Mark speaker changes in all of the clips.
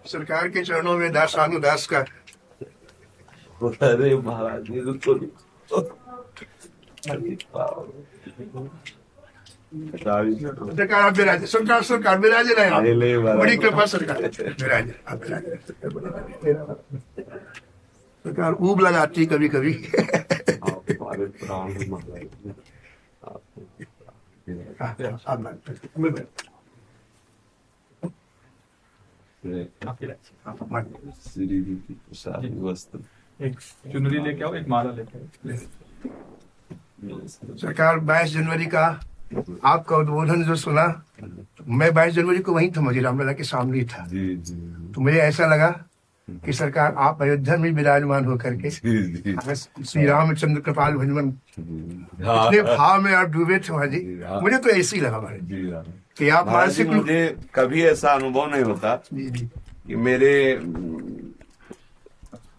Speaker 1: सरकार के चरणों में दासानुदास का।
Speaker 2: अरे महाराज जी तो
Speaker 1: सरकार आप विराजे, सरकार विराजे रहे आप। बड़ी कृपा सरकार विराजे आप, विराजे। सरकार ऊब लगाती कभी कभी।
Speaker 2: हमारे प्राण श्री प्रसाद वस्त्र
Speaker 3: एक चुनरी लेके आओ, एक माला लेके आओ।
Speaker 1: सरकार 22 जनवरी का आपका उद्बोधन जो सुना, मैं 22 जनवरी को वहीं था, मुझे रामलला के सामने ही था।
Speaker 2: जी जी
Speaker 1: तो मुझे ऐसा लगा कि सरकार आप अयोध्या में विराजमान होकर के
Speaker 2: जी
Speaker 1: श्री रामचंद्र कृपाल भजन इतने भाव में आप डूबे थे वहां जी। मुझे तो ऐसे ही लगा महाराज
Speaker 2: जी
Speaker 1: कि आप
Speaker 2: महाराज जी,
Speaker 1: मानसिक
Speaker 2: मुझे कभी ऐसा अनुभव नहीं होता
Speaker 1: जी जी
Speaker 2: कि मेरे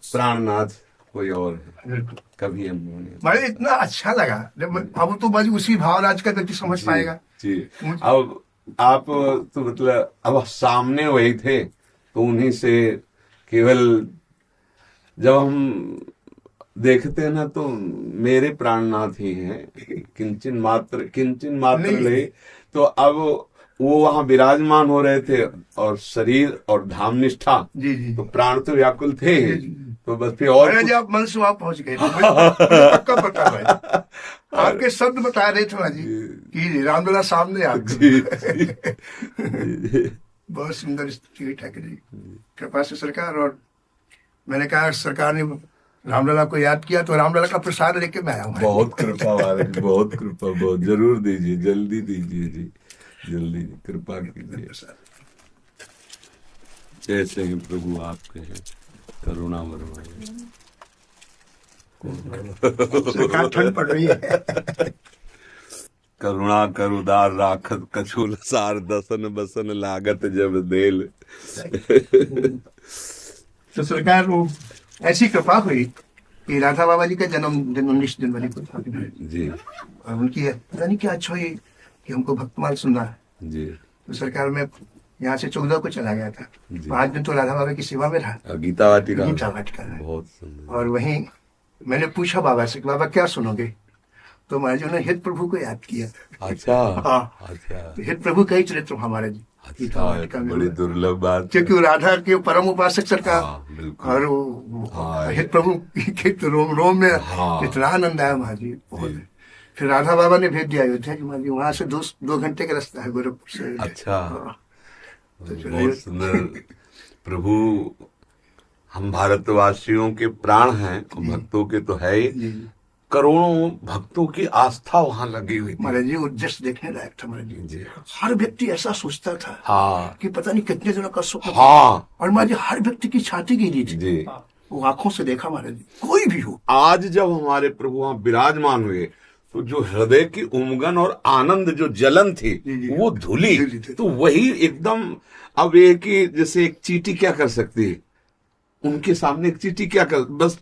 Speaker 2: प्राणनाथ कोई और है, कभी अनुभव नहीं होता।
Speaker 1: मुझे इतना अच्छा लगा जब अब तो बस उसी भावराज का व्यक्ति समझ पाएगा
Speaker 2: जी अब आप तो मतलब अब सामने वही थे तो उन्हीं से केवल जब हम देखते हैं ना तो मेरे प्राणनाथ ही हैं, किंचन मात्र
Speaker 1: नहीं।
Speaker 2: ले। तो अब वो वहां विराजमान हो रहे थे और शरीर और धाम निष्ठा,
Speaker 1: जी जी
Speaker 2: तो प्राण तो व्याकुल थे ही।
Speaker 1: जी।
Speaker 2: तो बस फिर और
Speaker 1: महाराज
Speaker 2: कुछ-
Speaker 1: आप मन से वहां पहुंच गए थे। मुझे पक्का पता है आपके शब्द बता रहे थे महाराज जी कि रामलला सामने आ
Speaker 2: जी,
Speaker 1: बहुत सुंदर स्थिति हुई ठाकुर जी कृपा से सरकार। और मैंने कहा सरकार ने रामलला को याद किया तो रामलला का प्रसाद लेके मैं आया हूँ।
Speaker 2: बहुत कृपा महाराज, बहुत कृपा, बहुत जरूर दीजिए, जल्दी दीजिए जी, जल्दी कृपा कीजिए। जैसे ही प्रभु आपके हैं करुणा बरमाइए।
Speaker 1: सरकार ठंड पड़ रही है।
Speaker 2: करुणा करुदार राखत कछुल सार दसन बसन लागत जब देल।
Speaker 1: तो सरकार वो ऐसी कृपा हुई कि राधा बाबा जी का जन्म दिन 19 जनवरी को था
Speaker 2: जी
Speaker 1: और उनकी पता नहीं क्या अच्छा हुई कि हमको भक्तमाल सुनना है।
Speaker 2: जी
Speaker 1: तो सरकार में यहाँ से 14 को चला गया था,
Speaker 2: जी।
Speaker 1: 5 दिन तो राधा बाबा की सेवा में रहा,
Speaker 2: गीता वाटिका
Speaker 1: गीता वाटिका में।
Speaker 2: बहुत सुंदर।
Speaker 1: और वहीं मैंने पूछा बाबा से कि बाबा क्या सुनोगे, तो महाराज जी ने हित प्रभु को याद किया।
Speaker 2: अच्छा
Speaker 1: हाँ।
Speaker 2: अच्छा
Speaker 1: तो हित प्रभु का ही चरित्र हमारे जी गीता वाटिका
Speaker 2: अच्छा,
Speaker 1: में
Speaker 2: बड़ी
Speaker 1: हुआ।
Speaker 2: दुर्लभ बात।
Speaker 1: क्योंकि वो राधा के परम उपासक सरकार
Speaker 2: हाँ, बिल्कुल।
Speaker 1: और वो
Speaker 2: हाँ,
Speaker 1: हित प्रभु के तो रोम रोम में
Speaker 2: हाँ।
Speaker 1: इतना आनंद आया महाराज जी बहुत।
Speaker 2: जी।
Speaker 1: फिर राधा बाबा ने भेज दिया अयोध्या जी महाराज जी, वहां से 2 घंटे का रास्ता है गोरखपुर से।
Speaker 2: अच्छा।
Speaker 1: हाँ। तो चलो
Speaker 2: बहुत सुंदर। प्रभु हम भारतवासियों के प्राण हैं और भक्तों के तो है ही।
Speaker 1: जी।
Speaker 2: करोड़ों भक्तों की आस्था वहां लगी हुई थी।
Speaker 1: महाराज जी वो दृश्य देखने लायक था महाराज जी।
Speaker 2: जी
Speaker 1: हर व्यक्ति ऐसा सोचता था
Speaker 2: हाँ
Speaker 1: कि पता नहीं कितने जनों का सुख।
Speaker 2: हाँ
Speaker 1: और महाराज जी हर व्यक्ति की छाती गिरी थी,
Speaker 2: जी।
Speaker 1: वो आंखों से देखा महाराज जी, कोई भी हो।
Speaker 2: आज जब हमारे प्रभु वहां विराजमान हुए तो जो हृदय की उमगन और आनंद जो जलन थी
Speaker 1: जी, जी।
Speaker 2: वो धुली।
Speaker 1: धुली थी।
Speaker 2: तो वही एकदम अब ये कि जैसे एक चींटी क्या कर सकती है, उनके सामने एक चींटी क्या कर, बस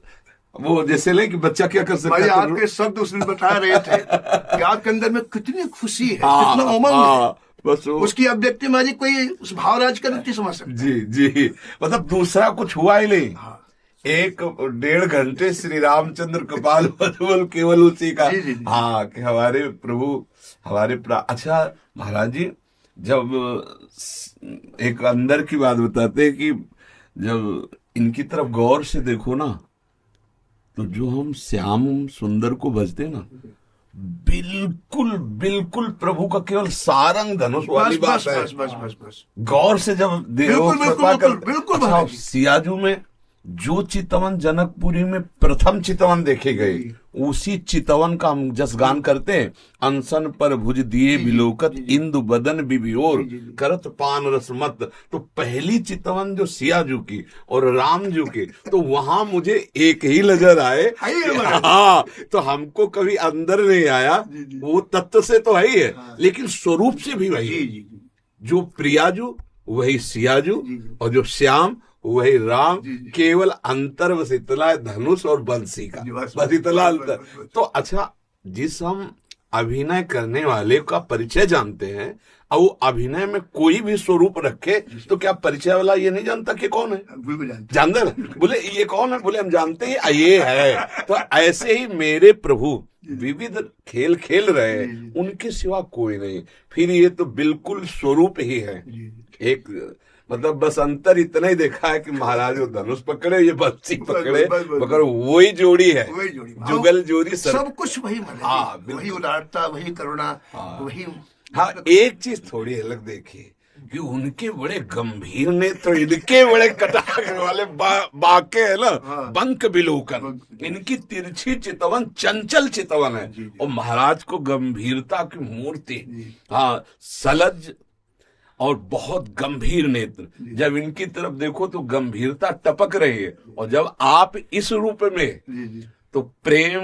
Speaker 2: वो जैसे ले कि बच्चा क्या कर सकता
Speaker 1: भाई
Speaker 2: है।
Speaker 1: आपके शब्द उस दिन बता रहे थे कि आपके अंदर में कितनी खुशी है,
Speaker 2: हाँ,
Speaker 1: कितना उमंग है।
Speaker 2: हाँ, बस वो
Speaker 1: उसकी अभिव्यक्ति मारी कोई उस भावराज का व्यक्ति समझ सकता है।
Speaker 2: जी जी मतलब दूसरा कुछ हुआ ही नहीं।
Speaker 1: हाँ।
Speaker 2: 1-1.5 घंटे श्री रामचंद्र कृपाल बधुवल केवल उसी का।
Speaker 1: जी, जी, जी।
Speaker 2: हाँ कि हमारे प्रभु अच्छा महाराज जी, जब एक अंदर की बात बताते हैं कि जब इनकी तरफ गौर से देखो ना तो जो हम श्याम सुंदर को भजते ना, बिल्कुल बिल्कुल प्रभु का केवल सारंग धनुष वाली
Speaker 1: बस
Speaker 2: बात
Speaker 1: बस
Speaker 2: है।
Speaker 1: बस बस बस बस
Speaker 2: गौर से जब
Speaker 1: बिल्कुल, बिल्कुल, बिल्कुल,
Speaker 2: अच्छा,
Speaker 1: महाराज जी।
Speaker 2: सियाजू में जो चितवन जनकपुरी में प्रथम चितवन देखे गए, उसी चितवन का हम जसगान करते हैं। अनसन पर भुज दिए बिलोकत इंदु बदन बिबियोर करत पान रस मत। तो पहली चितवन जो सियाजू की और रामजू की, तो वहां मुझे एक ही नजर आए। हाँ, तो हमको कभी अंदर नहीं आया, वो तत्व से तो है ही है लेकिन स्वरूप से भी वही है। जो प्रियाजू वही सियाजू और जो श्याम वही राम, केवल अंतर बस इतना है धनुष और बंसी का, बस इतना अंतर। तो अच्छा, जिस हम अभिनय करने वाले का परिचय जानते हैं, और वो अभिनय में कोई भी स्वरूप रखे तो क्या परिचय वाला ये नहीं जानता कि कौन है?
Speaker 1: बिल्कुल जानते
Speaker 2: जानते ना, बोले ये कौन है, बोले हम जानते हैं ये है। तो ऐसे ही मेरे प्रभु विविध खेल खेल रहे हैं, उनके सिवा कोई नहीं। फिर ये तो बिल्कुल स्वरूप ही है। एक मतलब बस अंतर इतना ही देखा है कि महाराज वो धनुष पकड़े, ये बंसी पकड़े, मगर वही जोड़ी है,
Speaker 1: वही जोड़ी,
Speaker 2: जुगल जोड़ी
Speaker 1: सब कुछ वही मतलब
Speaker 2: हाँ,
Speaker 1: वही उदारता, वही करुणा, वही।
Speaker 2: हाँ, एक चीज थोड़ी अलग देखिए कि उनके बड़े गंभीर नेत्र, इनके बड़े कटाक्ष वाले बाके है ना, बंक बिलोकन, इनकी तिरछी चितवन चंचल चितवन है। और महाराज को गंभीरता की मूर्ति, हाँ, सलज और बहुत गंभीर नेत्र। जब इनकी तरफ देखो तो गंभीरता टपक रही है, और जब आप इस रूप में तो प्रेम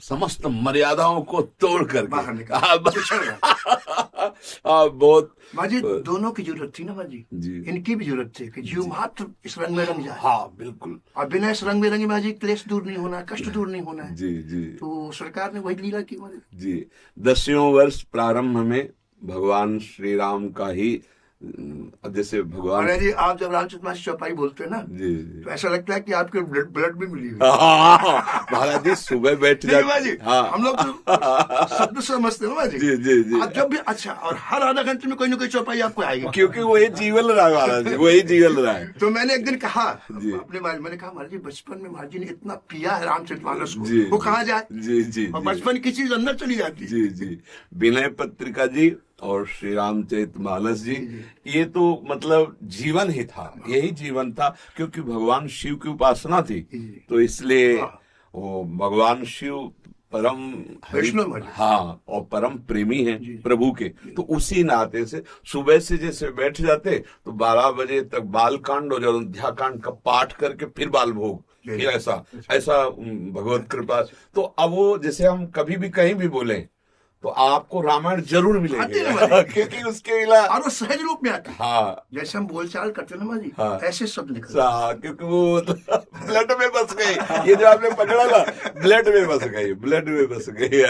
Speaker 2: समस्त मर्यादाओं को तोड़ करके बहुत
Speaker 1: माजी दोनों की जरूरत थी ना माजी, इनकी भी जरूरत थी कि जीव मात्र इस रंग में रंग जाए।
Speaker 2: हाँ बिल्कुल।
Speaker 1: और बिना इस रंग में रंगे माजी क्लेश दूर नहीं होना, कष्ट दूर नहीं होना है।
Speaker 2: जी जी।
Speaker 1: तो सरकार ने वही लीला की माजी।
Speaker 2: जी, 10वें वर्ष प्रारंभ में भगवान श्री राम का ही, जैसे भगवान
Speaker 1: जी आप जब रामचरित मानस चौपाई बोलते हैं ना,
Speaker 2: जी
Speaker 1: तो ऐसा लगता है कि आपके ब्लड भी मिली हुई।
Speaker 2: महाराज जी सुबह बैठ जाते,
Speaker 1: हाँ, हम लोग तो शब्द समझते हैं ना जी।
Speaker 2: जी जी जी।
Speaker 1: आप जब भी अच्छा, और हर आधा घंटे में कोई ना कोई चौपाई आपको आएगी,
Speaker 2: क्योंकि वही जीवन रहा है महाराज जी, वही जीवन रहा है।
Speaker 1: तो मैंने एक दिन कहा अपने मैंने कहा महाराज जी बचपन में महाराज जी ने इतना पिया है रामचरित मानस को, वो कहाँ जाए?
Speaker 2: जी जी।
Speaker 1: और बचपन की चीज अंदर चली जाती है।
Speaker 2: जी जी। विनय पत्रिका जी और श्री रामचरित मानस जी, ये तो मतलब जीवन ही था, यही जीवन था। क्योंकि भगवान शिव की उपासना थी, तो इसलिए वो भगवान शिव परम
Speaker 1: वैष्णव,
Speaker 2: हाँ, और परम प्रेमी हैं प्रभु के। तो उसी नाते से सुबह से जैसे बैठ जाते तो 12 बजे तक बाल कांड और अयोध्या कांड का पाठ करके फिर बाल भोग, फिर ऐसा भगवत कृपा। तो अब वो जैसे हम कभी भी कहीं भी बोले तो आपको रामायण जरूर मिलेगा, क्योंकि उसके और
Speaker 1: वो सहज रूप में आता है।
Speaker 2: हाँ,
Speaker 1: जैसे हम बोलचाल करते ना माजी,
Speaker 2: हाँ,
Speaker 1: ऐसे शब्द निकलते हैं,
Speaker 2: क्योंकि वो ब्लड में बस गई। ये जो आपने पकड़ा ना, ब्लड में बस गई, ब्लड में बस गई।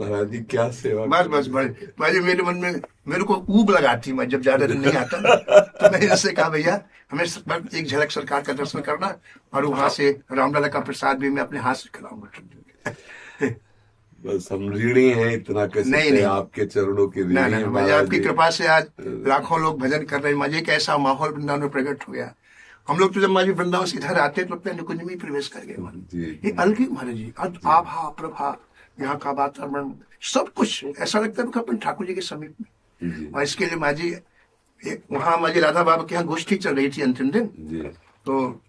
Speaker 2: महाराज जी क्या सेवा।
Speaker 1: बस भाई मेरे मन में मेरे को ऊब लगाती, मैं जब ज्यादा दिन नहीं आता ना, तो मैंने इससे कहा भैया हमें एक झलक सरकार का दर्शन करना, और वहां से रामलला का प्रसाद भी मैं अपने हाथ से खिलाऊंगा।
Speaker 2: बस हम ऋणी हैं, इतना कैसे नहीं, आपके चरणों की ऋणी हैं
Speaker 1: महाराज। आपकी कृपा से आज लाखों लोग भजन कर रहे हैं माजी। एक ऐसा माहौल वृंदावन में प्रकट हो गया। हम लोग तो जब माजी वृंदावन से इधर आते तो अपने निकुंज में प्रवेश कर गए। ये अलग ही महाराज जी, आभा प्रभा, यहाँ का वातावरण सब कुछ ऐसा लगता है अपन ठाकुर जी के समीप में। और इसके लिए माजी वहाँ माजी राधा बाबा के यहाँ गोष्ठी चल रही थी अंतिम दिन, तो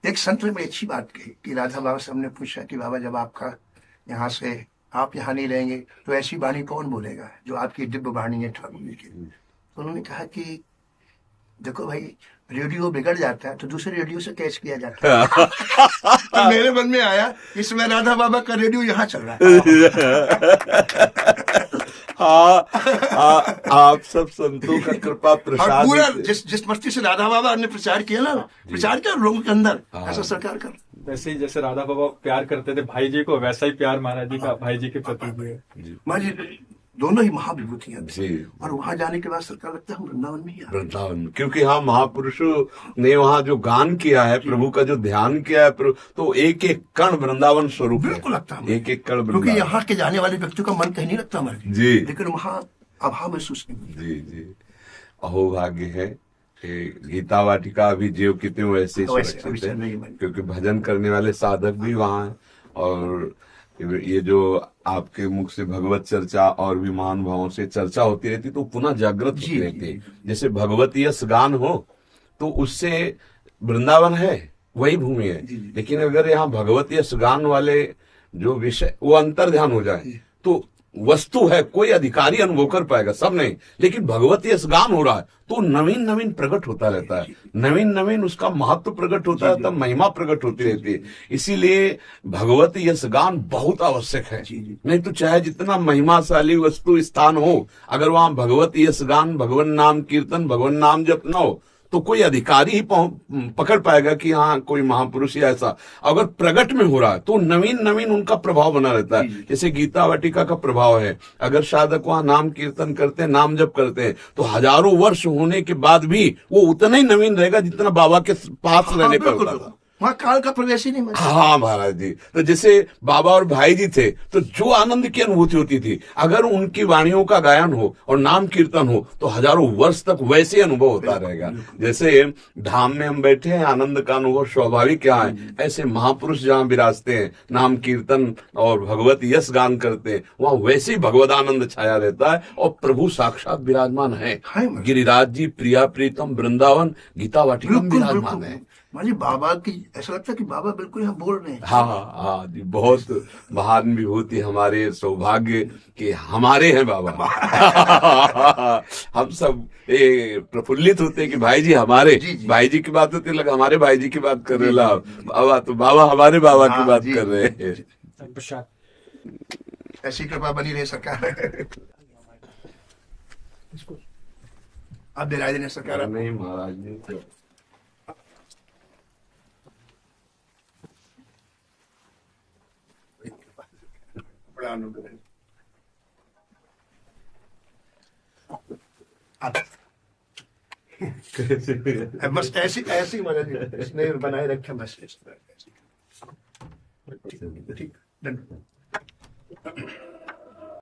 Speaker 1: एक संत ने बड़ी अच्छी बात कही कि राधा बाबा से हमने पूछा कि बाबा जब आपका यहाँ से आप यहाँ नहीं रहेंगे तो ऐसी वाणी कौन बोलेगा जो आपकी दिव्य वाणी है ठाकुर जी की? तो उन्होंने कहा कि देखो भाई, रेडियो बिगड़ जाता है तो दूसरे रेडियो से कैच किया जाता है। तो मेरे मन में आया इसमें राधा बाबा का रेडियो यहाँ चल रहा है।
Speaker 2: हाँ, आप सब संतों का कृपा प्रसाद,
Speaker 1: पूरा जिस मस्ती से राधा बाबा ने प्रचार किया ना, प्रचार किया लोगों के अंदर, ऐसा सरकार कर।
Speaker 3: वैसे ही जैसे राधा बाबा प्यार करते थे भाई जी को, वैसा ही प्यार महाराज जी का भाई जी के प्रति भी है।
Speaker 1: महाराज दोनों ही महाविभूतियां थी, और वहां जाने के बाद सरकार लगता है हम वृंदावन में ही आ
Speaker 2: वृंदावन, क्योंकि हाँ महापुरुषों ने वहाँ जो गान किया है, प्रभु का जो ध्यान किया है, तो एक एक कण वृंदावन स्वरूप
Speaker 1: बिल्कुल लगता है,
Speaker 2: एक एक कण,
Speaker 1: क्योंकि यहाँ के जाने वाले व्यक्तियों का मन कहीं नहीं लगता हमारे जी, लेकिन वहाँ अभाव महसूस नहीं।
Speaker 2: जी जी, अहोभाग्य है गीता वाटिका अभी जीव कितने वैसे सुरक्षित है, क्योंकि भजन करने वाले साधक भी वहाँ हैं। और ये जो आपके मुख से भगवत चर्चा और भी महानुभावों से चर्चा होती रहती तो पुनः जागृत होती रहती। जैसे भगवत यश गान हो तो उससे वृंदावन है, वही भूमि है, लेकिन अगर यहाँ भगवत यश गान वाले जो विषय वो अंतर ध्यान हो जाए तो वस्तु है, कोई अधिकारी अनुभव कर पाएगा, सब नहीं, लेकिन भगवती यश गान हो रहा है तो नवीन नवीन प्रकट होता रहता है, नवीन नवीन उसका महत्व प्रकट होता है, तब महिमा प्रकट होती रहती है। इसीलिए भगवती यश गान बहुत आवश्यक है। नहीं तो चाहे जितना महिमाशाली वस्तु स्थान हो, अगर वहां भगवती यश गान, भगवान नाम कीर्तन, भगवान नाम जप न हो तो कोई अधिकारी ही पकड़ पाएगा कि हाँ कोई महापुरुष या ऐसा। अगर प्रकट में हो रहा है तो नवीन नवीन उनका प्रभाव बना रहता है। जैसे गीता वाटिका का प्रभाव है, अगर साधक वहां नाम कीर्तन करते हैं, नाम जप करते हैं, तो हजारों वर्ष होने के बाद भी वो उतना ही नवीन रहेगा जितना बाबा के पास रहने पर होता था।
Speaker 1: वहां काल का प्रवेश ही नहीं होता।
Speaker 2: हाँ महाराज जी, तो जैसे बाबा और भाई जी थे, तो जो आनंद की अनुभूति होती थी, अगर उनकी वाणियों का गायन हो और नाम कीर्तन हो तो हजारों वर्ष तक वैसे अनुभव होता रहेगा। जैसे धाम में हम बैठे हैं, आनंद का अनुभव स्वाभाविक क्या है, ऐसे महापुरुष जहाँ विराजते हैं, नाम कीर्तन और भगवत यश गान करते हैं, वहां वैसे ही भगवत आनंद छाया रहता है और प्रभु साक्षात विराजमान है। गिरिराज जी, प्रिया प्रीतम, वृंदावन, गीता वाटिका में विराजमान है।
Speaker 1: जी बाबा की ऐसा लगता है कि बाबा बिल्कुल यहाँ बोल रहे हैं।
Speaker 2: हाँ हाँ जी, बहुत महान विभूति, हमारे सौभाग्य कि हमारे हैं बाबा। हम सब प्रफुल्लित होते हैं कि भाई जी हमारे भाई जी की बात होती, लगा हमारे भाई जी की बात कर रहे ला बाबा, तो बाबा हमारे बाबा की बात कर रहे हैं।
Speaker 1: ऐसी कृपा बनी रहे सरकार। आप दे रहे हैं सरकार?
Speaker 2: नहीं महाराज जी,
Speaker 1: बड़ा अनुग्रह। बस ऐसी ऐसी मदद स्नेह बनाए रखे बस। ठीक, धन्यवाद।